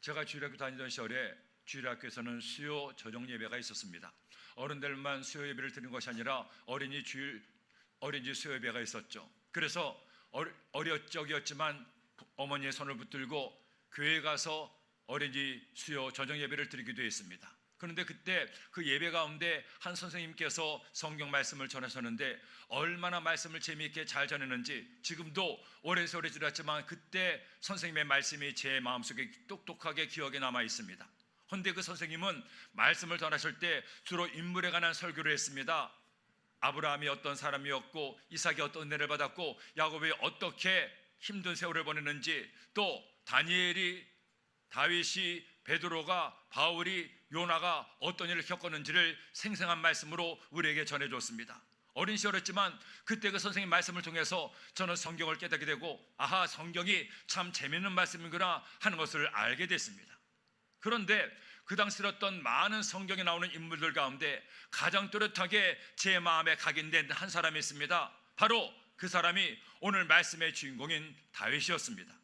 제가 주일학교 다니던 시절에 주일학교에서는 수요 저녁 예배가 있었습니다. 어른들만 수요 예배를 드리는 것이 아니라 어린이 수요 예배가 있었죠. 그래서 어릴 적이었지만 어머니의 손을 붙들고 교회에 가서 어린이 수요 저녁 예배를 드리기도 했습니다. 그런데 그때 그 예배 가운데 한 선생님께서 성경 말씀을 전하셨는데 얼마나 말씀을 재미있게 잘 전했는지 지금도 오랜 세월이 지났지만 그때 선생님의 말씀이 제 마음속에 똑똑하게 기억에 남아 있습니다. 그런데 그 선생님은 말씀을 전하실 때 주로 인물에 관한 설교를 했습니다. 아브라함이 어떤 사람이었고 이삭이 어떤 은혜를 받았고 야곱이 어떻게 힘든 세월을 보냈는지, 또 다니엘이, 다윗이, 베드로가, 바울이, 요나가 어떤 일을 겪었는지를 생생한 말씀으로 우리에게 전해줬습니다. 어린 시절이었지만 그때 그 선생님 말씀을 통해서 저는 성경을 깨닫게 되고 아하, 성경이 참 재미있는 말씀이구나 하는 것을 알게 됐습니다. 그런데 그 당시 들었던 많은 성경에 나오는 인물들 가운데 가장 뚜렷하게 제 마음에 각인된 한 사람이 있습니다. 바로 그 사람이 오늘 말씀의 주인공인 다윗이었습니다.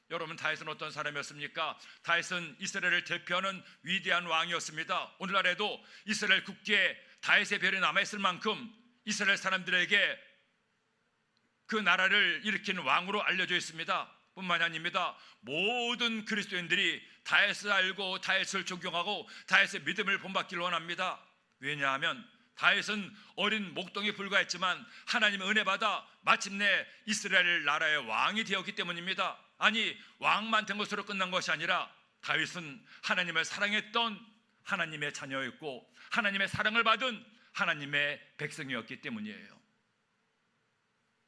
여러분, 다윗은 어떤 사람이었습니까? 다윗은 이스라엘을 대표하는 위대한 왕이었습니다. 오늘날에도 이스라엘 국기에 다윗의 별이 남아있을 만큼 이스라엘 사람들에게 그 나라를 일으킨 왕으로 알려져 있습니다. 뿐만이 아닙니다. 모든 그리스도인들이 다윗을 알고 다윗을 존경하고 다윗의 믿음을 본받기를 원합니다. 왜냐하면 다윗은 어린 목동에 불과했지만 하나님의 은혜 받아 마침내 이스라엘 나라의 왕이 되었기 때문입니다. 아니, 왕만 된 것으로 끝난 것이 아니라 다윗은 하나님을 사랑했던 하나님의 자녀였고 하나님의 사랑을 받은 하나님의 백성이었기 때문이에요.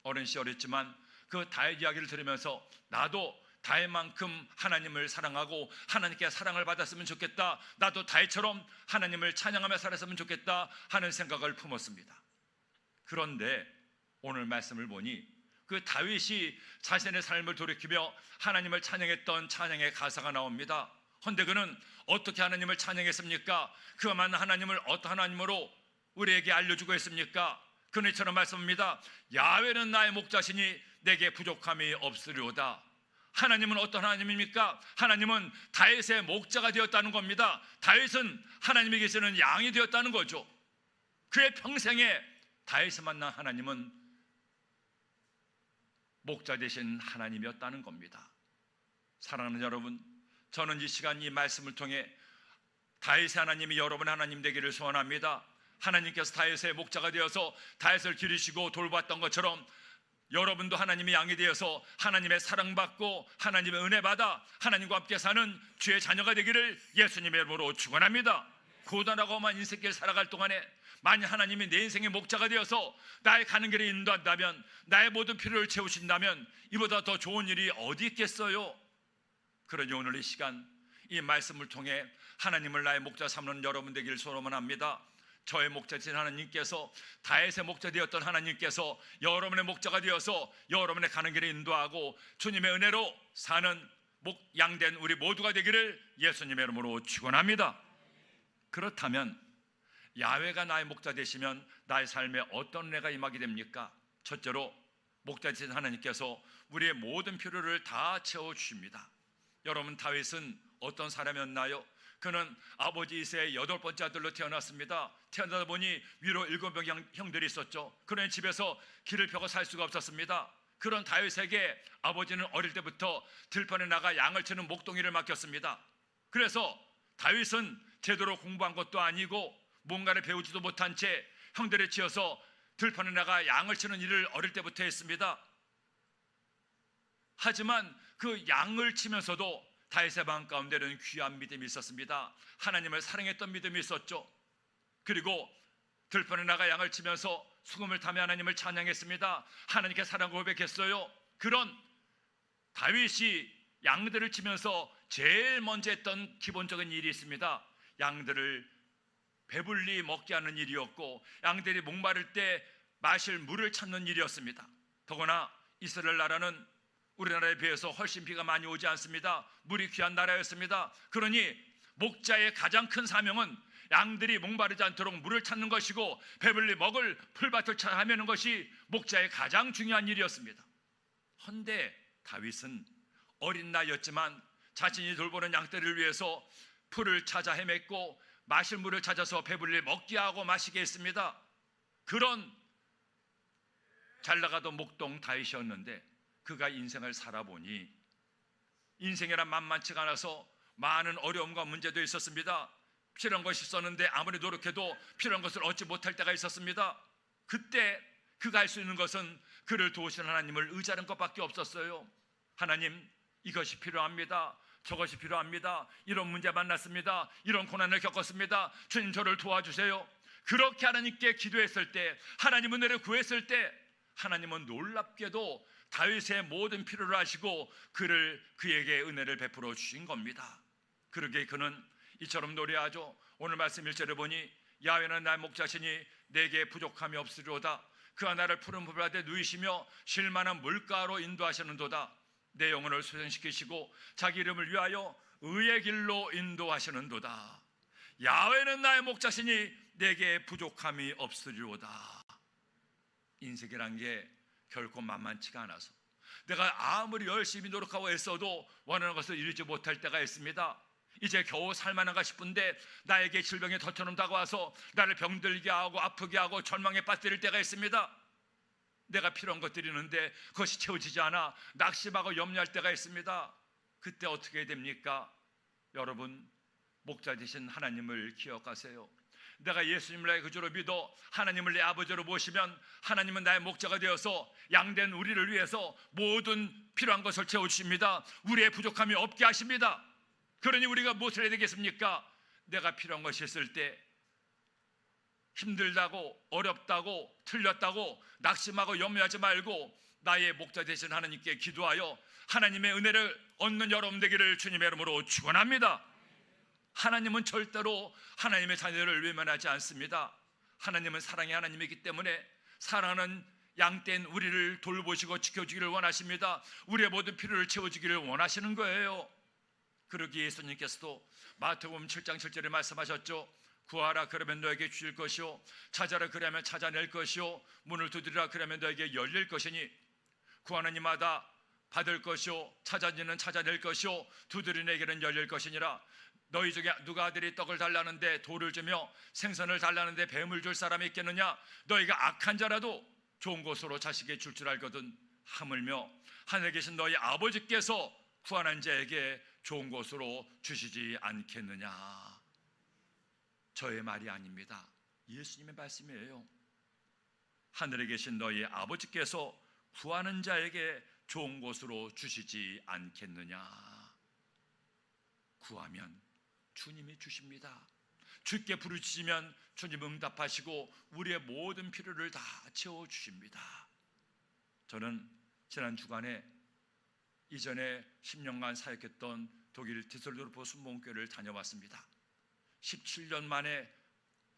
어린 시절이었지만 그 다윗 이야기를 들으면서 나도 다윗만큼 하나님을 사랑하고 하나님께 사랑을 받았으면 좋겠다, 나도 다윗처럼 하나님을 찬양하며 살았으면 좋겠다 하는 생각을 품었습니다. 그런데 오늘 말씀을 보니 그 다윗이 자신의 삶을 돌이키며 하나님을 찬양했던 찬양의 가사가 나옵니다. 그런데 그는 어떻게 하나님을 찬양했습니까? 그만 하나님을 어떤 하나님으로 우리에게 알려주고 있습니까? 그는 이처럼 말씀합니다. 야훼는 나의 목자시니 내게 부족함이 없으리로다. 하나님은 어떤 하나님입니까? 하나님은 다윗의 목자가 되었다는 겁니다. 다윗은 하나님이 계시는 양이 되었다는 거죠. 그의 평생에 다윗을 만난 하나님은 목자 되신 하나님이었다는 겁니다. 사랑하는 여러분, 저는 이 시간 이 말씀을 통해 다윗의 하나님이 여러분의 하나님 되기를 소원합니다. 하나님께서 다윗의 목자가 되어서 다윗을 기르시고 돌봤던 것처럼 여러분도 하나님의 양이 되어서 하나님의 사랑받고 하나님의 은혜 받아 하나님과 함께 사는 주의 자녀가 되기를 예수님의 이름으로 축원합니다. 고단하고만 인생길 살아갈 동안에 만약 하나님이 내 인생의 목자가 되어서 나의 가는 길에 인도한다면, 나의 모든 필요를 채우신다면 이보다 더 좋은 일이 어디 있겠어요? 그러니 오늘 이 시간 이 말씀을 통해 하나님을 나의 목자 삼는 여러분 되기를 소원합니다. 저의 목자신 하나님께서, 다윗의 목자 되었던 하나님께서 여러분의 목자가 되어서 여러분의 가는 길에 인도하고 주님의 은혜로 사는 양된 우리 모두가 되기를 예수님의 이름으로 축원합니다. 그렇다면 야훼가 나의 목자 되시면 나의 삶에 어떤 은혜가 임하게 됩니까? 첫째로 목자 되신 하나님께서 우리의 모든 필요를 다 채워주십니다. 여러분, 다윗은 어떤 사람이었나요? 그는 아버지 이새의 8번째 아들로 태어났습니다. 태어나다 보니 위로 7명 형들이 있었죠. 그런 집에서 길을 펴고 살 수가 없었습니다. 그런 다윗에게 아버지는 어릴 때부터 들판에 나가 양을 치는 목동이를 맡겼습니다. 그래서 다윗은 제대로 공부한 것도 아니고 뭔가를 배우지도 못한 채 형들에 치여서 들판에 나가 양을 치는 일을 어릴 때부터 했습니다. 하지만 그 양을 치면서도 다윗의 마음 가운데는 귀한 믿음이 있었습니다. 하나님을 사랑했던 믿음이 있었죠. 그리고 들판에 나가 양을 치면서 수금을 타며 하나님을 찬양했습니다. 하나님께 사랑을 고백했어요. 그런 다윗이 양들을 치면서 제일 먼저 했던 기본적인 일이 있습니다. 양들을 배불리 먹게 하는 일이었고 양들이 목마를 때 마실 물을 찾는 일이었습니다. 더구나 이스라엘 나라는 우리나라에 비해서 훨씬 비가 많이 오지 않습니다. 물이 귀한 나라였습니다. 그러니 목자의 가장 큰 사명은 양들이 목마르지 않도록 물을 찾는 것이고 배불리 먹을 풀밭을 헤매는 것이 목자의 가장 중요한 일이었습니다. 헌데 다윗은 어린 나이였지만 자신이 돌보는 양떼를 위해서 풀을 찾아 헤맸고 마실 물을 찾아서 배불리 먹게 하고 마시게 했습니다. 그런 잘나가던 목동 다윗이었는데 그가 인생을 살아보니 인생이란 만만치가 않아서 많은 어려움과 문제도 있었습니다. 필요한 것이 있었는데 아무리 노력해도 필요한 것을 얻지 못할 때가 있었습니다. 그때 그가 할 수 있는 것은 그를 도우시는 하나님을 의지하는 것밖에 없었어요. 하나님, 이것이 필요합니다. 저것이 필요합니다. 이런 문제 만났습니다. 이런 고난을 겪었습니다. 주님, 저를 도와주세요. 그렇게 하나님께 기도했을 때, 하나님 은혜를 구했을 때 하나님은 놀랍게도 다윗의 모든 필요를 아시고 그에게 은혜를 베풀어 주신 겁니다. 그러기에 그는 이처럼 노래하죠. 오늘 말씀 1절에 보니 야훼는 나의 목자시니 내게 부족함이 없으리로다. 그가 나를 푸른 풀밭에 누이시며 쉴만한 물가로 인도하시는도다. 내 영혼을 소생시키시고 자기 이름을 위하여 의의 길로 인도하시는도다. 야훼는 나의 목자시니 내게 부족함이 없으리로다. 인생이란 게 결코 만만치가 않아서 내가 아무리 열심히 노력하고 애써도 원하는 것을 이루지 못할 때가 있습니다. 이제 겨우 살만한가 싶은데 나에게 질병이 덫처럼 다가와서 나를 병들게 하고 아프게 하고 절망에 빠뜨릴 때가 있습니다. 내가 필요한 것들이 있는데 그것이 채워지지 않아 낙심하고 염려할 때가 있습니다. 그때 어떻게 됩니까? 여러분, 목자 되신 하나님을 기억하세요. 내가 예수님을 나의 구주로 믿어 하나님을 내 아버지로 모시면 하나님은 나의 목자가 되어서 양된 우리를 위해서 모든 필요한 것을 채워주십니다. 우리의 부족함이 없게 하십니다. 그러니 우리가 무엇을 해야 되겠습니까? 내가 필요한 것이 있을 때 힘들다고 어렵다고 틀렸다고 낙심하고 염려하지 말고 나의 목자 되신 하나님께 기도하여 하나님의 은혜를 얻는 여러분 되기를 주님의 이름으로 축원합니다. 하나님은 절대로 하나님의 자녀를 외면하지 않습니다. 하나님은 사랑의 하나님이기 때문에 사랑하는 양떼인 우리를 돌보시고 지켜주기를 원하십니다. 우리의 모든 필요를 채워주기를 원하시는 거예요. 그러기에 예수님께서도 마태복음 7장 7절에 말씀하셨죠. 구하라 그러면 너에게 주실 것이요 찾아라 그러면 찾아낼 것이요 문을 두드리라 그러면 너에게 열릴 것이니 구하는 이마다 받을 것이요 찾아는 이는 찾아낼 것이요 두드리는 이에게는 열릴 것이니라. 너희 중에 누가 아들이 떡을 달라는데 돌을 주며 생선을 달라는데 뱀을 줄 사람이 있겠느냐? 너희가 악한 자라도 좋은 것으로 자식에게 줄 줄 알거든. 하물며 하늘에 계신 너희 아버지께서 구하는 자에게 좋은 것으로 주시지 않겠느냐? 저의 말이 아닙니다. 예수님의 말씀이에요. 하늘에 계신 너희 아버지께서 구하는 자에게 좋은 것으로 주시지 않겠느냐? 구하면 주님이 주십니다. 주께 부르짖으면 주님 응답하시고 우리의 모든 필요를 다 채워주십니다. 저는 지난 주간에 이전에 10년간 사역했던 독일 디셀도르프 순복음교회를 다녀왔습니다. 17년 만에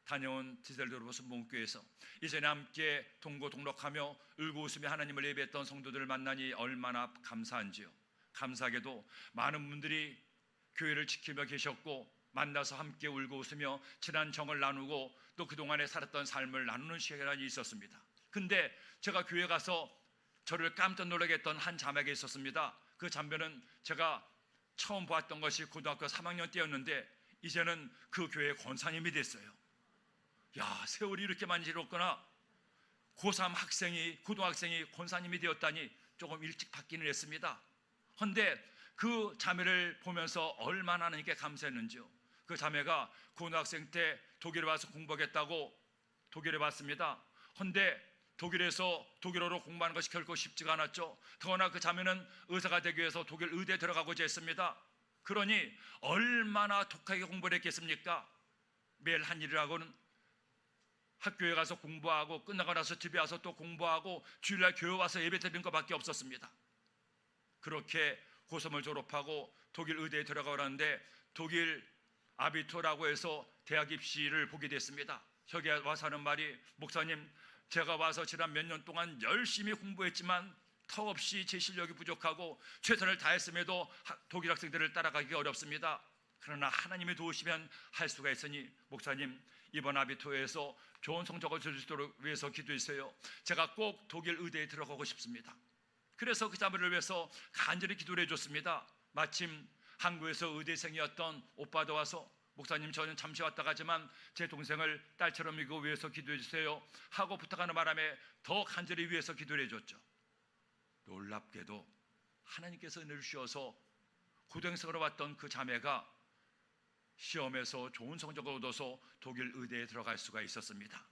다녀온 디셀도르프 순복음교회에서 이전에 함께 동고동락하며 울고 웃으며 하나님을 예배했던 성도들을 만나니 얼마나 감사한지요. 감사하게도 많은 분들이 교회를 지키며 계셨고 만나서 함께 울고 웃으며 지난 정을 나누고 또 그동안에 살았던 삶을 나누는 시간이 있었습니다. 근데 제가 교회 가서 저를 깜짝 놀라게 했던 한 자매가 있었습니다. 그 자매는 제가 처음 보았던 것이 고등학교 3학년 때였는데 이제는 그 교회의 권사님이 됐어요. 야, 세월이 이렇게 많이 지났구나. 고3 학생이 고등학생이 권사님이 되었다니 조금 일찍 받기는 했습니다. 그런데 그 자매를 보면서 얼마나 하나님께 감사했는지요. 그 자매가 고등학생 때 독일에 와서 공부하겠다고 독일에 왔습니다. 그런데 독일에서 독일어로 공부하는 것이 결코 쉽지가 않았죠. 더구나 그 자매는 의사가 되기 위해서 독일 의대에 들어가고자 했습니다. 그러니 얼마나 독하게 공부를 했겠습니까? 매일 한 일이라고는 학교에 가서 공부하고 끝나고 나서 집에 와서 또 공부하고 주일날 교회 와서 예배 드리는 것밖에 없었습니다. 그렇게 고3을 졸업하고 독일 의대에 들어가려는데 독일 아비토라고 해서 대학 입시를 보게 됐습니다. 저기 와서 하는 말이, 목사님, 제가 와서 지난 몇 년 동안 열심히 공부했지만 턱없이 제 실력이 부족하고 최선을 다했음에도 독일 학생들을 따라가기 어렵습니다. 그러나 하나님이 도우시면 할 수가 있으니 목사님, 이번 아비토에서 좋은 성적을 줄 수 있도록 위해서 기도했어요. 제가 꼭 독일 의대에 들어가고 싶습니다. 그래서 그 자매를 위해서 간절히 기도를 해줬습니다. 마침 한국에서 의대생이었던 오빠도 와서 목사님 저는 잠시 왔다 가지만 제 동생을 딸처럼 믿고 위해서 기도해 주세요 하고 부탁하는 바람에 더 간절히 위해서 기도를 해줬죠. 놀랍게도 하나님께서 은혜를 주셔서 고등생으로 왔던 그 자매가 시험에서 좋은 성적을 얻어서 독일 의대에 들어갈 수가 있었습니다.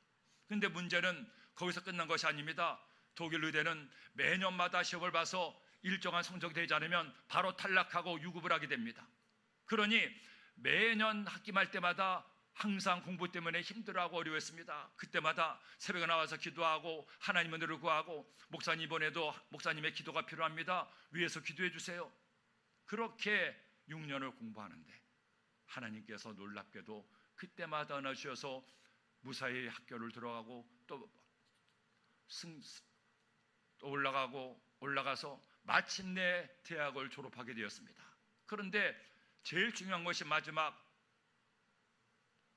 그런데 문제는 거기서 끝난 것이 아닙니다. 독일 의대는 매년마다 시험을 봐서 일정한 성적이 되지 않으면 바로 탈락하고 유급을 하게 됩니다. 그러니 매년 학기말 때마다 항상 공부 때문에 힘들어하고 어려웠습니다. 그때마다 새벽에 나와서 기도하고 하나님의 은혜를 구하고 목사님 이번에도 목사님의 기도가 필요합니다. 위에서 기도해 주세요. 그렇게 6년을 공부하는데 하나님께서 놀랍게도 그때마다 은혜 주셔서 무사히 학교를 들어가고 또 올라가서 마침내 대학을 졸업하게 되었습니다. 그런데 제일 중요한 것이 마지막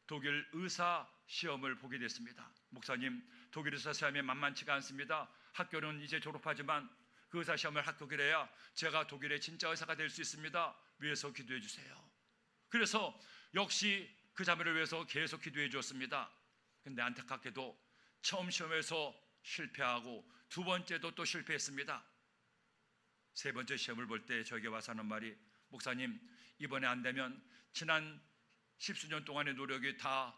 독일 의사 시험을 보게 됐습니다. 목사님, 독일 의사 시험이 만만치가 않습니다. 학교는 이제 졸업하지만 그 의사 시험을 합격을 해야 제가 독일의 진짜 의사가 될 수 있습니다. 위해서 기도해 주세요. 그래서 역시 그 자매를 위해서 계속 기도해 주었습니다. 근데 안타깝게도 처음 시험에서 실패하고 두 번째도 또 실패했습니다. 세 번째 시험을 볼 때 저에게 와서 하는 말이, 목사님 이번에 안 되면 지난 10수년 동안의 노력이 다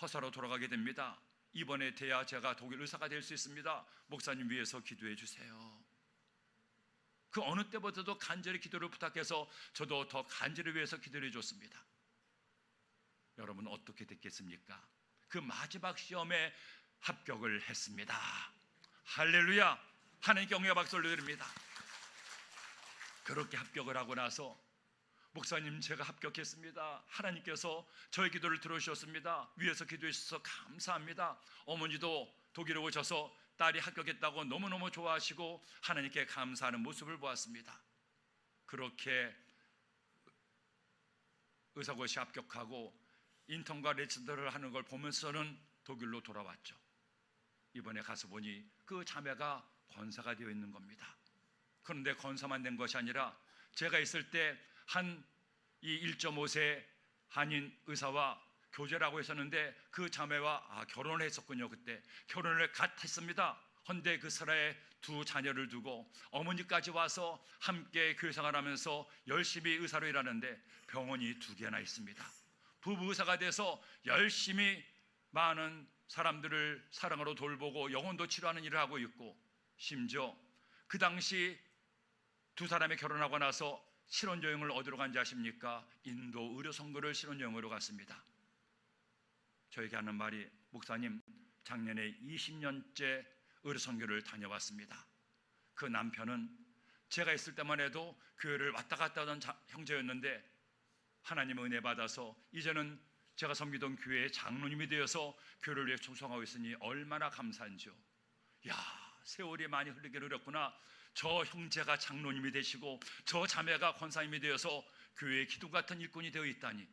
허사로 돌아가게 됩니다. 이번에 돼야 제가 독일 의사가 될 수 있습니다. 목사님 위해서 기도해 주세요. 그 어느 때보다도 간절히 기도를 부탁해서 저도 더 간절히 위해서 기도를 해줬습니다. 여러분 어떻게 됐겠습니까? 그 마지막 시험에 합격을 했습니다. 할렐루야! 하나님께 영예와 박수를 드립니다. 그렇게 합격을 하고 나서 목사님 제가 합격했습니다. 하나님께서 저의 기도를 들어주셨습니다. 위에서 기도해 주셔서 감사합니다. 어머니도 독일에 오셔서 딸이 합격했다고 너무너무 좋아하시고 하나님께 감사하는 모습을 보았습니다. 그렇게 의사고시 합격하고 인턴과 레지던트를 하는 걸 보면서는 독일로 돌아왔죠. 이번에 가서 보니 그 자매가 권사가 되어 있는 겁니다. 그런데 권사만 된 것이 아니라 제가 있을 때 이 1.5세 한인 의사와 교제라고 했었는데 그 자매와 결혼을 했었군요. 그때 결혼을 갓 했습니다. 헌데 그 사라에 두 자녀를 두고 어머니까지 와서 함께 교회 생활하면서 열심히 의사로 일하는데 병원이 2개나 있습니다. 부부 의사가 돼서 열심히 많은 사람들을 사랑으로 돌보고 영혼도 치료하는 일을 하고 있고, 심지어 그 당시 두 사람이 결혼하고 나서 신혼여행을 어디로 간지 아십니까? 인도 의료선교를 신혼여행으로 갔습니다. 저에게 하는 말이, 목사님 작년에 20년째 의료선교를 다녀왔습니다. 그 남편은 제가 있을 때만 해도 교회를 왔다 갔다 하던 형제였는데 하나님의 은혜 받아서 이제는 제가 섬기던 교회의 장로님이 되어서 교회를 위해 충성하고 있으니 얼마나 감사한지요. 야, 세월이 많이 흐르긴 흐렸구나. 저 형제가 장로님이 되시고 저 자매가 권사님이 되어서 교회의 기둥 같은 일꾼이 되어 있다니.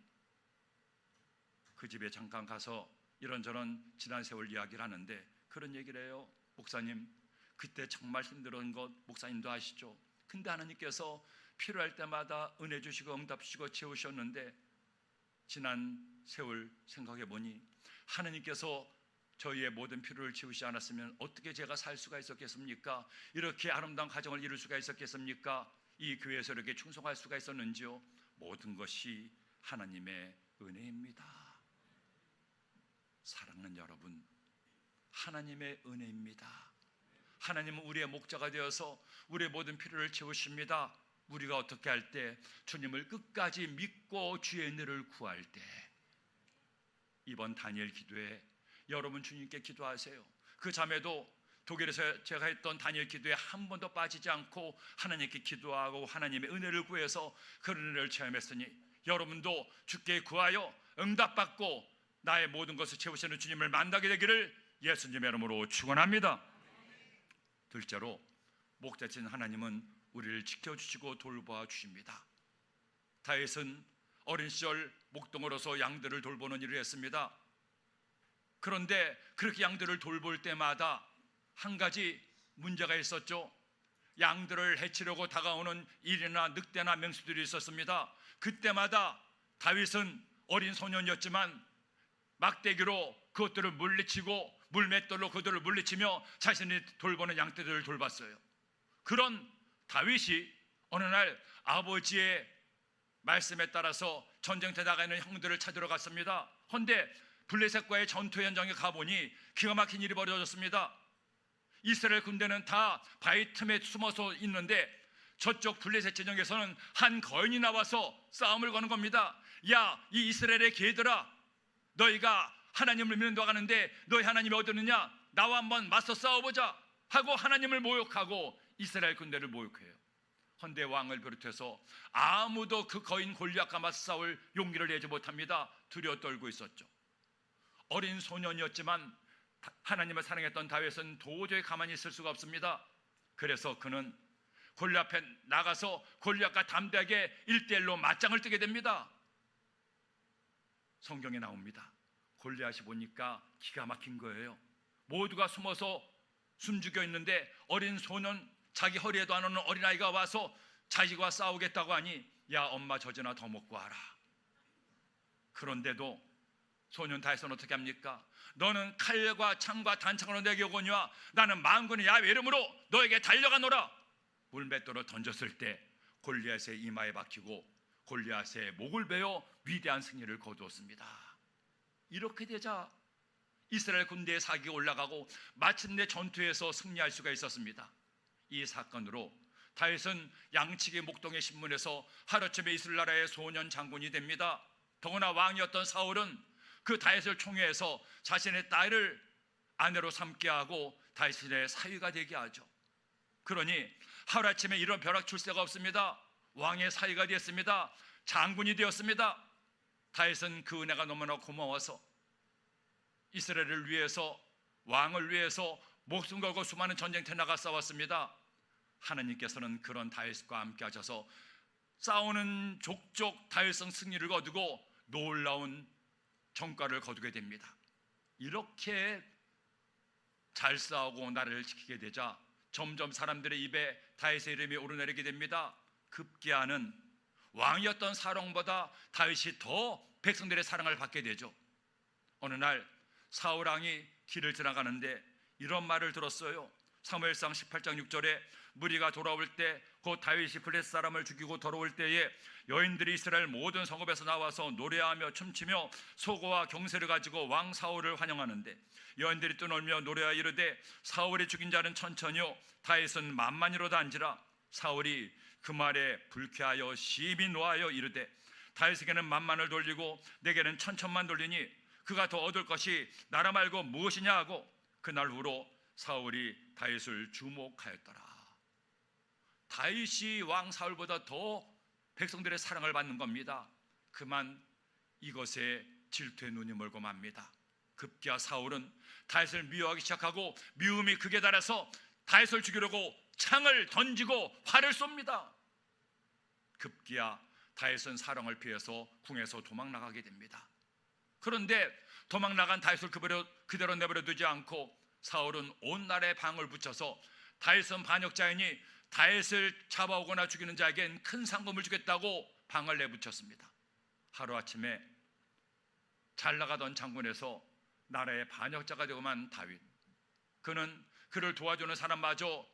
그 집에 잠깐 가서 이런저런 지난 세월 이야기를 하는데 그런 얘기를 해요. 목사님 그때 정말 힘들었던 것 목사님도 아시죠? 근데 하나님께서 필요할 때마다 은혜 주시고 응답 주시고 채우셨는데 지난 세월 생각해 보니 하나님께서 저희의 모든 필요를 채우지 않았으면 어떻게 제가 살 수가 있었겠습니까? 이렇게 아름다운 가정을 이룰 수가 있었겠습니까? 이 교회에서 이렇게 충성할 수가 있었는지요? 모든 것이 하나님의 은혜입니다. 사랑하는 여러분, 하나님의 은혜입니다. 하나님은 우리의 목자가 되어서 우리의 모든 필요를 채우십니다. 우리가 어떻게 할 때? 주님을 끝까지 믿고 주의 은혜를 구할 때. 이번 다니엘 기도에 여러분 주님께 기도하세요. 그 자매도 독일에서 제가 했던 다니엘 기도에 한 번도 빠지지 않고 하나님께 기도하고 하나님의 은혜를 구해서 그런 은혜를 체험했으니 여러분도 주께 구하여 응답받고 나의 모든 것을 채우시는 주님을 만나게 되기를 예수님의 이름으로 축원합니다. 둘째로 목자신 하나님은 우리를 지켜주시고 돌보아 주십니다. 다윗은 어린 시절 목동으로서 양들을 돌보는 일을 했습니다. 그런데 그렇게 양들을 돌볼 때마다 한 가지 문제가 있었죠. 양들을 해치려고 다가오는 일이나 늑대나 맹수들이 있었습니다. 그때마다 다윗은 어린 소년이었지만 막대기로 그것들을 물리치고 물맷돌로 그들을 물리치며 자신이 돌보는 양떼들을 돌봤어요. 그런 다윗이 어느 날 아버지의 말씀에 따라서 전쟁터에 나가 있는 형들을 찾으러 갔습니다. 그런데 블레셋과의 전투 현장에 가보니 기가 막힌 일이 벌어졌습니다. 이스라엘 군대는 다 바위 틈에 숨어서 있는데 저쪽 블레셋 진영에서는 한 거인이 나와서 싸움을 거는 겁니다. 야, 이 이스라엘의 개들아, 너희가 하나님을 믿는 데 가는데 너희 하나님이 어디 있느냐? 나와 한번 맞서 싸워보자 하고 하나님을 모욕하고 이스라엘 군대를 모욕해요. 헌데 왕을 비롯해서 아무도 그 거인 골리앗과 맞서 싸울 용기를 내지 못합니다. 두려워 떨고 있었죠. 어린 소년이었지만 하나님을 사랑했던 다윗은 도저히 가만히 있을 수가 없습니다. 그래서 그는 골리앗 앞에 나가서 골리앗과 담대하게 1대1로 맞짱을 뜨게 됩니다. 성경에 나옵니다. 골리앗이 보니까 기가 막힌 거예요. 모두가 숨어서 숨죽여 있는데 어린 소년, 자기 허리에도 안 오는 어린아이가 와서 자기와 싸우겠다고 하니 야, 엄마 젖이나 더 먹고 와라. 그런데도 소년 다윗은 어떻게 합니까? 너는 칼과 창과 단창으로 내게 오거니와 나는 만군의 야훼 이름으로 너에게 달려가노라. 물맷돌을 던졌을 때 골리앗의 이마에 박히고 골리앗의 목을 베어 위대한 승리를 거두었습니다. 이렇게 되자 이스라엘 군대의 사기가 올라가고 마침내 전투에서 승리할 수가 있었습니다. 이 사건으로 다윗은 양측의 목동의 신문에서 하루아침에 이스라엘 나라의 소년 장군이 됩니다. 더구나 왕이었던 사울은 그 다윗을 총애해서 자신의 딸을 아내로 삼게 하고 다윗의 사위가 되게 하죠. 그러니 하루아침에 이런 벼락출세가 없습니다. 왕의 사위가 되었습니다. 장군이 되었습니다. 다윗은 그 은혜가 너무나 고마워서 이스라엘을 위해서, 왕을 위해서 목숨 걸고 수많은 전쟁터에 나가 싸웠습니다. 하나님께서는 그런 다윗과 함께 하셔서 싸우는 족족 다윗성 승리를 거두고 놀라운 성과를 거두게 됩니다. 이렇게 잘 싸우고 나라를 지키게 되자 점점 사람들의 입에 다윗의 이름이 오르내리게 됩니다. 급기야는 왕이었던 사울보다 다윗이 더 백성들의 사랑을 받게 되죠. 어느 날 사울 왕이 길을 지나가는데 이런 말을 들었어요. 사무엘상 18장 6절에 무리가 돌아올 때 곧 다윗이 블레셋 사람을 죽이고 돌아올 때에 여인들이 이스라엘 모든 성읍에서 나와서 노래하며 춤추며 소고와 경세를 가지고 왕 사울을 환영하는데 여인들이 떠놀며 노래하여 이르되 사울이 죽인 자는 천천히요 다윗은 만만이로다 한지라. 사울이 그 말에 불쾌하여 심히 노하여 이르되 다윗에게는 만만을 돌리고 내게는 천천만 돌리니 그가 더 얻을 것이 나라 말고 무엇이냐 하고 그날 후로 사울이 다윗을 주목하였더라. 다윗이 왕 사울보다 더 백성들의 사랑을 받는 겁니다. 그만 이것에 질투의 눈이 멀고 맙니다. 급기야 사울은 다윗을 미워하기 시작하고 미움이 극에 달해서 다윗을 죽이려고 창을 던지고 활을 쏩니다. 급기야 다윗은 사랑을 피해서 궁에서 도망 나가게 됩니다. 그런데 도망 나간 다윗을 그대로 내버려 두지 않고 사울은 온 나라에 방을 붙여서 다윗은 반역자이니 다윗을 잡아오거나 죽이는 자에겐 큰 상금을 주겠다고 방을 내붙였습니다. 하루아침에 잘 나가던 장군에서 나라의 반역자가 되고만 다윗, 그는 그를 도와주는 사람마저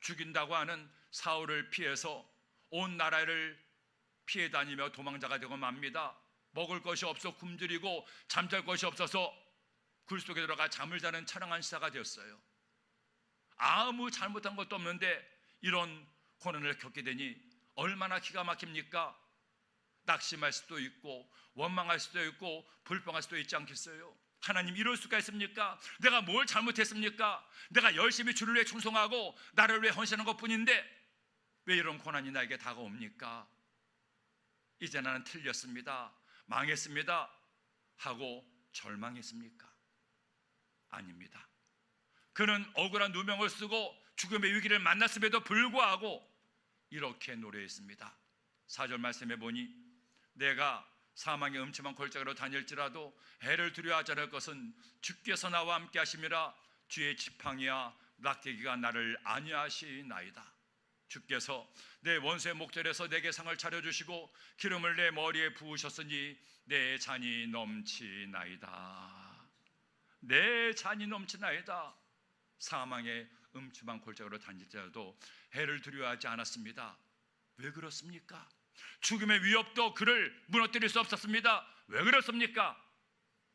죽인다고 하는 사울을 피해서 온 나라를 피해 다니며 도망자가 되고 맙니다. 먹을 것이 없어 굶주리고 잠잘 것이 없어서 굴 속에 들어가 잠을 자는 처량한 시사가 되었어요. 아무 잘못한 것도 없는데 이런 고난을 겪게 되니 얼마나 기가 막힙니까? 낙심할 수도 있고 원망할 수도 있고 불평할 수도 있지 않겠어요? 하나님, 이럴 수가 있습니까? 내가 뭘 잘못했습니까? 내가 열심히 주를 위해 충성하고 나를 위해 헌신한 것뿐인데 왜 이런 고난이 나에게 다가옵니까? 이제 나는 틀렸습니다, 망했습니다 하고 절망했습니까? 아닙니다. 그는 억울한 누명을 쓰고 죽음의 위기를 만났음에도 불구하고 이렇게 노래했습니다. 4절 말씀해 보니 내가 사망의 음침한 골짜기로 다닐지라도 해를 두려워하지 않을 것은 주께서 나와 함께 하심이라. 주의 지팡이와 낙대기가 나를 안위하시나이다. 주께서 내 원수의 목전에서 내게 상을 차려주시고 기름을 내 머리에 부으셨으니 내 잔이 넘치나이다. 내 잔이 넘치나이다. 사망의 음침한 골짜기로 다닐지라도 해를 두려워하지 않았습니다. 왜 그렇습니까? 죽음의 위협도 그를 무너뜨릴 수 없었습니다. 왜 그렇습니까?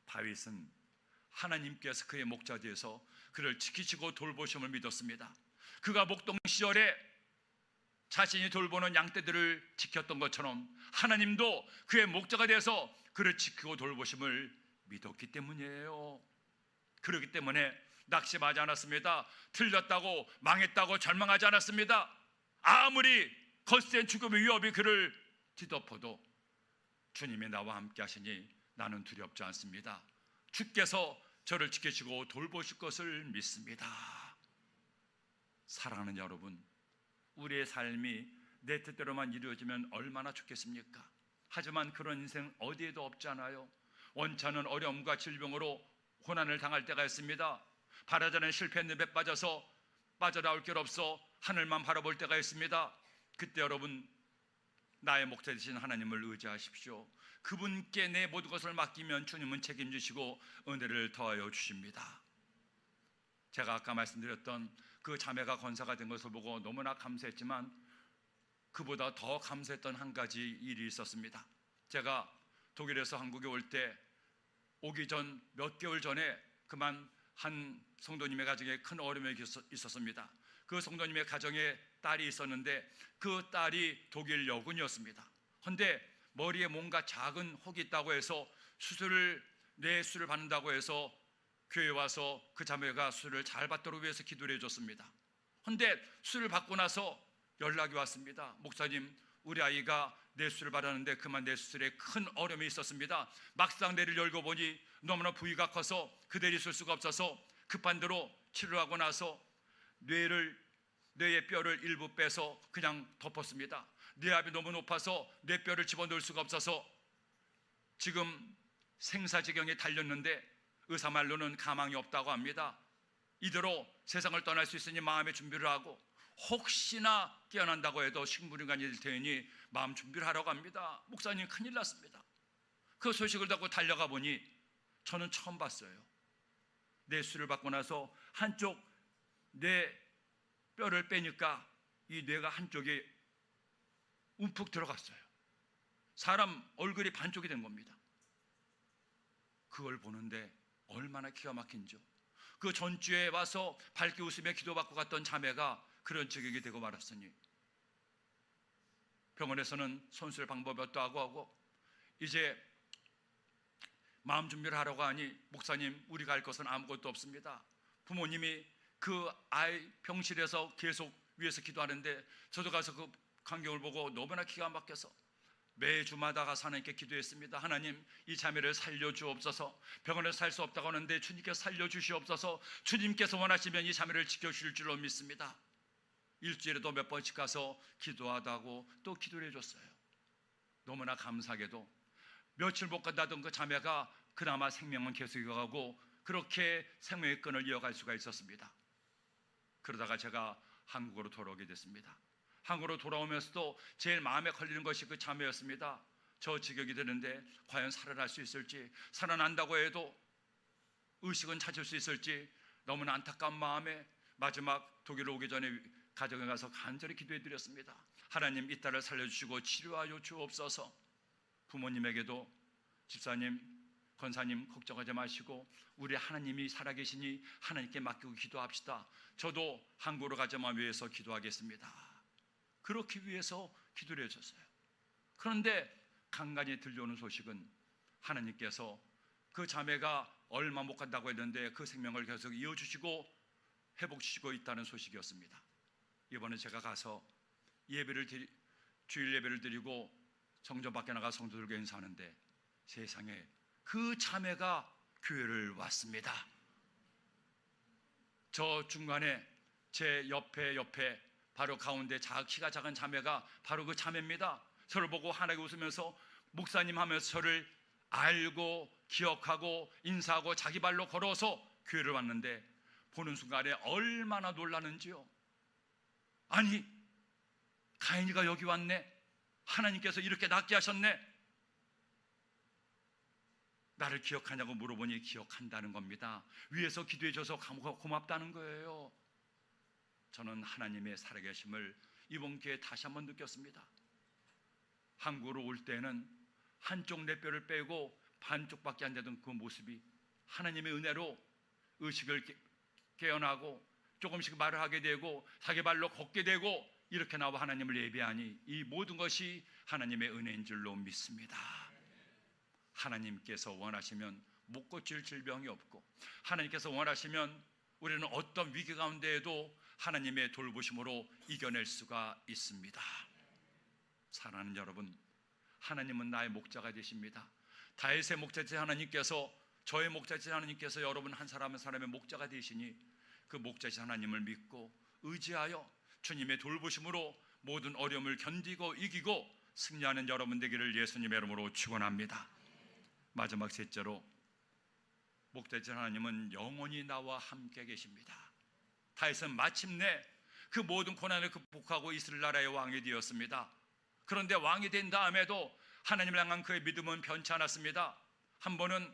다윗은 하나님께서 그의 목자지에서 그를 지키시고 돌보심을 믿었습니다. 그가 목동 시절에 자신이 돌보는 양떼들을 지켰던 것처럼 하나님도 그의 목자가 되어서 그를 지키고 돌보심을 믿었기 때문이에요. 그렇기 때문에 낙심하지 않았습니다. 틀렸다고 망했다고 절망하지 않았습니다. 아무리 거센 죽음의 위협이 그를 뒤덮어도 주님이 나와 함께 하시니 나는 두렵지 않습니다. 주께서 저를 지키시고 돌보실 것을 믿습니다. 사랑하는 여러분, 우리의 삶이 내 뜻대로만 이루어지면 얼마나 좋겠습니까? 하지만 그런 인생 어디에도 없잖아요. 원찮은 어려움과 질병으로 고난을 당할 때가 있습니다. 바라자는 실패의 늪에 빠져서 빠져나올 길 없어 하늘만 바라볼 때가 있습니다. 그때 여러분, 나의 목자 되신 하나님을 의지하십시오. 그분께 내 모든 것을 맡기면 주님은 책임지시고 은혜를 더하여 주십니다. 제가 아까 말씀드렸던 그 자매가 권사가 된 것을 보고 너무나 감사했지만 그보다 더 감사했던 한 가지 일이 있었습니다. 제가 독일에서 한국에 올 때 오기 전 몇 개월 전에 그만 한 성도님의 가정에 큰 어려움이 있었습니다. 그 성도님의 가정에 딸이 있었는데 그 딸이 독일 여군이었습니다. 그런데 머리에 뭔가 작은 혹이 있다고 해서 뇌수술을 받는다고 해서 교회에 와서 그 자매가 수술을 잘 받도록 위해서 기도를 해줬습니다. 그런데 수술을 받고 나서 연락이 왔습니다. 목사님, 우리 아이가 뇌수술을 받았는데 그만 뇌수술에 큰 어려움이 있었습니다. 막상 뇌를 열고 보니 너무나 부위가 커서 그대로 있을 수가 없어서 급한 대로 치료하고 나서 뇌의 뼈를 일부 빼서 그냥 덮었습니다. 뇌압이 너무 높아서 뇌뼈를 집어넣을 수가 없어서 지금 생사지경에 달렸는데 의사 말로는 가망이 없다고 합니다. 이대로 세상을 떠날 수 있으니 마음의 준비를 하고 혹시나 깨어난다고 해도 식물인간이 될 테니 마음 준비를 하라고 합니다. 목사님, 큰일 났습니다. 그 소식을 듣고 달려가 보니 저는 처음 봤어요. 뇌수술을 받고 나서 한쪽 뇌 뼈를 빼니까 이 뇌가 한쪽에 움푹 들어갔어요. 사람 얼굴이 반쪽이 된 겁니다. 그걸 보는데 얼마나 기가 막힌지요. 그 전주에 와서 밝게 웃으며 기도받고 갔던 자매가 그런 지경이 되고 말았으니 병원에서는 손수술 방법이 어떠하고 하고 이제 마음 준비를 하라고 하니 목사님, 우리가 할 것은 아무것도 없습니다. 부모님이 그 아이 병실에서 계속 위해서 기도하는데 저도 가서 그 광경을 보고 너무나 기가 막혀서 매주마다 가서 하나님께 기도했습니다. 하나님, 이 자매를 살려주옵소서. 병원에서 살 수 없다고 하는데 주님께서 살려주시옵소서. 주님께서 원하시면 이 자매를 지켜주실 줄로 믿습니다. 일주일에도 몇 번씩 가서 기도하다고 또 기도를 해줬어요. 너무나 감사하게도 며칠 못 간다던 그 자매가 그나마 생명은 계속 이어가고 그렇게 생명의 끈을 이어갈 수가 있었습니다. 그러다가 제가 한국으로 돌아오게 됐습니다. 한국으로 돌아오면서도 제일 마음에 걸리는 것이 그 자매였습니다. 저 지경이 되는데 과연 살아날 수 있을지, 살아난다고 해도 의식은 찾을 수 있을지 너무나 안타까운 마음에 마지막 독일로 오기 전에 가정에 가서 간절히 기도해 드렸습니다. 하나님, 이 딸을 살려주시고 치료하여 주옵소서. 부모님에게도 집사님, 권사님 걱정하지 마시고 우리 하나님이 살아계시니 하나님께 맡기고 기도합시다. 저도 한국으로 가자마 위해서 기도하겠습니다. 그렇게 위해서 기도를 해줬어요. 그런데 간간히 들려오는 소식은 하나님께서 그 자매가 얼마 못 간다고 했는데 그 생명을 계속 이어주시고 회복주시고 있다는 소식이었습니다. 이번에 제가 가서 주일 예배를 드리고 성전 밖에 나가 성도들과 인사하는데 세상에 그 자매가 교회를 왔습니다. 저 중간에 제 옆에 바로 가운데 키가 작은 자매가 바로 그 자매입니다. 저를 보고 환하게 웃으면서 목사님 하면서 저를 알고 기억하고 인사하고 자기 발로 걸어서 교회를 왔는데 보는 순간에 얼마나 놀라는지요. 아니, 가인이가 여기 왔네. 하나님께서 이렇게 낫게 하셨네. 나를 기억하냐고 물어보니 기억한다는 겁니다. 위에서 기도해 줘서 고맙다는 거예요. 저는 하나님의 살아계심을 이번 기회에 다시 한번 느꼈습니다. 한국으로 올 때는 한쪽 내 뼈를 빼고 반쪽밖에 안 되던 그 모습이 하나님의 은혜로 의식을 깨어나고 조금씩 말을 하게 되고 자기 발로 걷게 되고 이렇게 나와 하나님을 예배하니 이 모든 것이 하나님의 은혜인 줄로 믿습니다. 하나님께서 원하시면 못 고칠 질병이 없고, 하나님께서 원하시면 우리는 어떤 위기 가운데에도 하나님의 돌보심으로 이겨낼 수가 있습니다. 사랑하는 여러분, 하나님은 나의 목자가 되십니다. 다윗의 목자이신 하나님께서, 저의 목자이신 하나님께서 여러분 한 사람 한 사람의 목자가 되시니 그 목자이신 하나님을 믿고 의지하여 주님의 돌보심으로 모든 어려움을 견디고 이기고 승리하는 여러분 되기를 예수님의 이름으로 축원합니다. 마지막 셋째로, 목자이신 하나님은 영원히 나와 함께 계십니다. 다윗은 마침내 그 모든 고난을 극복하고 이스라엘 나라의 왕이 되었습니다. 그런데 왕이 된 다음에도 하나님을 향한 그의 믿음은 변치 않았습니다. 한 번은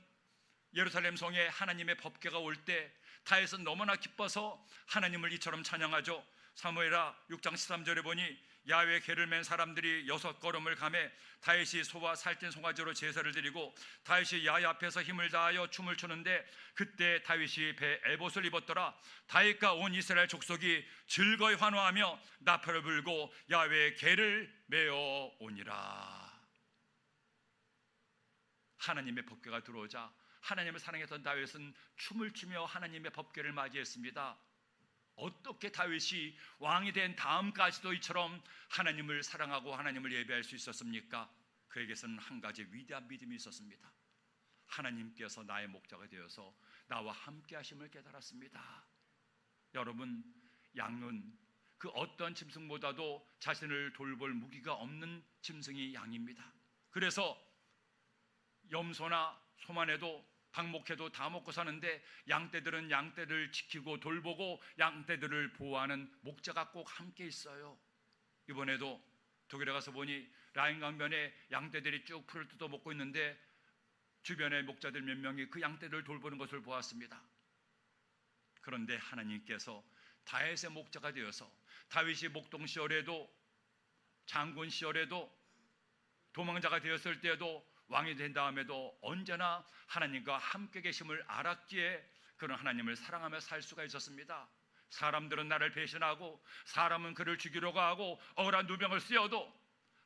예루살렘 성에 하나님의 법궤가 올 때 다윗은 너무나 기뻐서 하나님을 이처럼 찬양하죠. 사무엘하 6장 13절에 보니 야훼 궤를 맨 사람들이 6걸음을 가매 다윗이 소와 살찐 송아지로 제사를 드리고 다윗이 야훼 앞에서 힘을 다하여 춤을 추는데 그때 다윗이 배에 에봇을 입었더라. 다윗과 온 이스라엘 족속이 즐거이 환호하며 나팔을 불고 야훼의 궤를 메어 오니라. 하나님의 법궤가 들어오자 하나님을 사랑했던 다윗은 춤을 추며 하나님의 법궤를 맞이했습니다. 어떻게 다윗이 왕이 된 다음까지도 이처럼 하나님을 사랑하고 하나님을 예배할 수 있었습니까? 그에게서는 한 가지 위대한 믿음이 있었습니다. 하나님께서 나의 목자가 되어서 나와 함께 하심을 깨달았습니다. 여러분, 양은 그 어떤 짐승보다도 자신을 돌볼 무기가 없는 짐승이 양입니다. 그래서 염소나 소만 해도 방목해도 다 먹고 사는데 양떼들은 양떼를 지키고 돌보고 양떼들을 보호하는 목자가 꼭 함께 있어요. 이번에도 독일에 가서 보니 라인 강변에 양떼들이 쭉 풀을 뜯어 먹고 있는데 주변의 목자들 몇 명이 그 양떼들을 돌보는 것을 보았습니다. 그런데 하나님께서 다윗의 목자가 되어서 다윗이 목동 시절에도 장군 시절에도 도망자가 되었을 때에도 왕이 된 다음에도 언제나 하나님과 함께 계심을 알았기에 그런 하나님을 사랑하며 살 수가 있었습니다. 사람들은 나를 배신하고 사람은 그를 죽이려고 하고 억울한 누명을 쓰여도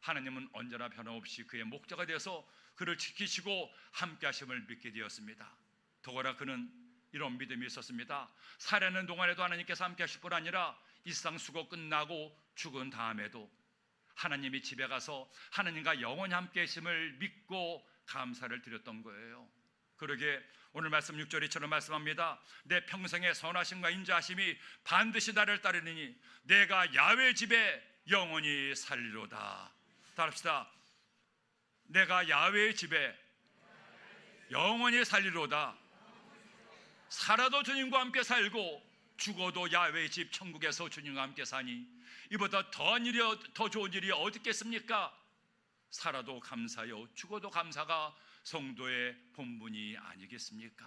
하나님은 언제나 변함없이 그의 목자가 되어서 그를 지키시고 함께 하심을 믿게 되었습니다. 더구나 그는 이런 믿음이 있었습니다. 살아있는 동안에도 하나님께서 함께 하실 뿐 아니라 이 세상 수고 끝나고 죽은 다음에도 하나님이 집에 가서 하나님과 영원히 함께 하심을 믿고 감사를 드렸던 거예요. 그러게 오늘 말씀 6절이처럼 말씀합니다. 내 평생의 선하심과 인자하심이 반드시 나를 따르니 내가 야훼 집에 영원히 살리로다. 따릅시다. 내가 야훼 집에 영원히 살리로다. 살아도 주님과 함께 살고 죽어도 야훼 집 천국에서 주님과 함께 사니 이보다 더 좋은 일이 어디 있겠습니까? 살아도 감사요 죽어도 감사가 성도의 본분이 아니겠습니까?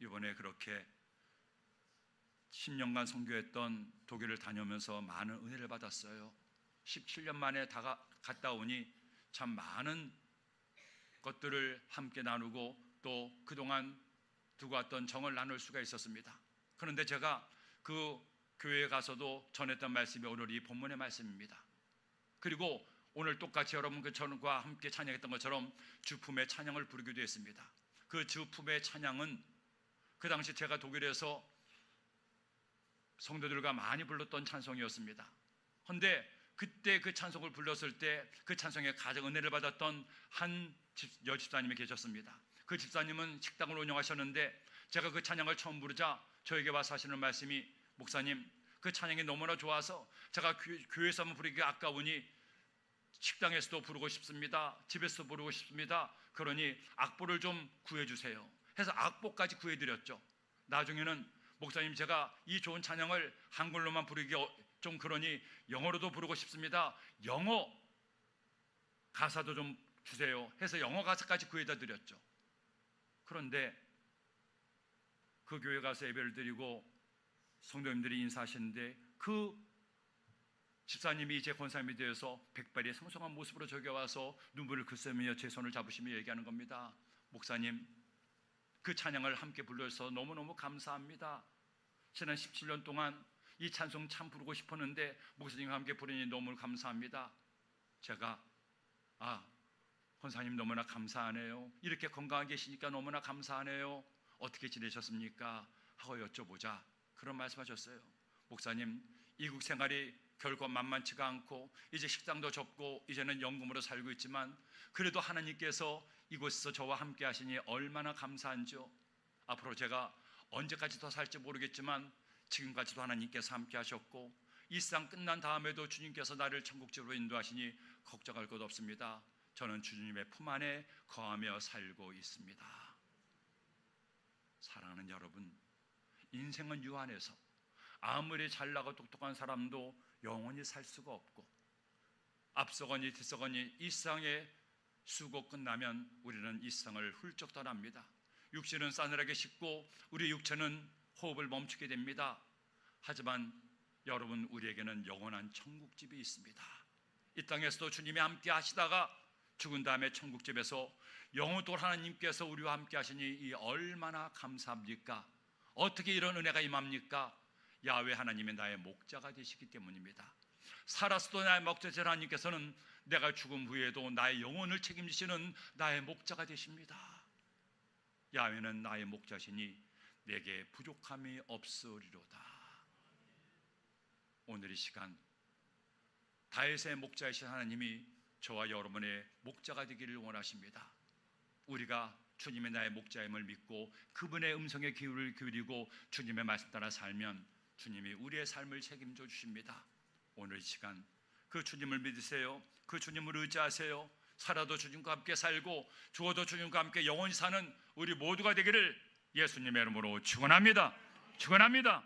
이번에 그렇게 10년간 선교했던 독일을 다녀오면서 많은 은혜를 받았어요. 17년 만에 갔다 오니 참 많은 것들을 함께 나누고 또 그동안 두고 왔던 정을 나눌 수가 있었습니다. 그런데 제가 그 교회에 가서도 전했던 말씀이 오늘 이 본문의 말씀입니다. 그리고 오늘 똑같이 여러분 그 전과 함께 찬양했던 것처럼 주품의 찬양을 부르기도 했습니다. 그 주품의 찬양은 그 당시 제가 독일에서 성도들과 많이 불렀던 찬송이었습니다. 그런데 그때 그 찬송을 불렀을 때 그 찬송에 가장 은혜를 받았던 한 여집사님이 계셨습니다. 그 집사님은 식당을 운영하셨는데 제가 그 찬양을 처음 부르자 저에게 와서 하시는 말씀이, 목사님, 그 찬양이 너무나 좋아서 제가 교회에서만 부르기가 아까우니 식당에서도 부르고 싶습니다. 집에서도 부르고 싶습니다. 그러니 악보를 좀 구해주세요 해서 악보까지 구해드렸죠. 나중에는 목사님, 제가 이 좋은 찬양을 한글로만 부르기 좀 그러니 영어로도 부르고 싶습니다. 영어 가사도 좀 주세요 해서 영어 가사까지 구해다 드렸죠. 그런데 그 교회 가서 예배를 드리고 성도님들이 인사하시는데 그 집사님이 제 권사님이 되어서 백발의 성성한 모습으로 저기 와서 눈물을 글썽이며 제 손을 잡으시며 얘기하는 겁니다. 목사님, 그 찬양을 함께 불러서 너무너무 감사합니다. 지난 17년 동안 이 찬송 참 부르고 싶었는데 목사님과 함께 부르니 너무 감사합니다. 제가 권사님 너무나 감사하네요. 이렇게 건강하게 계시니까 너무나 감사하네요. 어떻게 지내셨습니까? 하고 여쭤보자 그런 말씀하셨어요. 목사님, 이국 생활이 결코 만만치가 않고 이제 식당도 접고 이제는 연금으로 살고 있지만 그래도 하나님께서 이곳에서 저와 함께 하시니 얼마나 감사한지요. 앞으로 제가 언제까지 더 살지 모르겠지만 지금까지도 하나님께서 함께 하셨고 이 세상 끝난 다음에도 주님께서 나를 천국집으로 인도하시니 걱정할 것 없습니다. 저는 주님의 품 안에 거하며 살고 있습니다. 사랑하는 여러분, 인생은 유한해서 아무리 잘나고 똑똑한 사람도 영원히 살 수가 없고 앞서거니 뒤서거니 이 세상의 수고 끝나면 우리는 이 세상을 훌쩍 떠납니다. 육신은 싸늘하게 식고 우리 육체는 호흡을 멈추게 됩니다. 하지만 여러분, 우리에게는 영원한 천국집이 있습니다. 이 땅에서도 주님이 함께 하시다가 죽은 다음에 천국집에서 영원토록 하나님께서 우리와 함께 하시니 이 얼마나 감사합니까? 어떻게 이런 은혜가 임합니까? 야훼 하나님이 나의 목자가 되시기 때문입니다. 살아서도 나의 목자신 하나님께서는 내가 죽음 후에도 나의 영혼을 책임지시는 나의 목자가 되십니다. 야훼는 나의 목자시니 내게 부족함이 없으리로다. 오늘 이 시간 다윗의 목자이신 하나님이 저와 여러분의 목자가 되기를 원하십니다. 우리가 주님의 나의 목자임을 믿고 그분의 음성에 귀를 기울이고 주님의 말씀 따라 살면 주님이 우리의 삶을 책임져 주십니다. 오늘 이 시간 그 주님을 믿으세요. 그 주님을 의지하세요. 살아도 주님과 함께 살고 죽어도 주님과 함께 영원히 사는 우리 모두가 되기를 예수님의 이름으로 축원합니다. 축원합니다.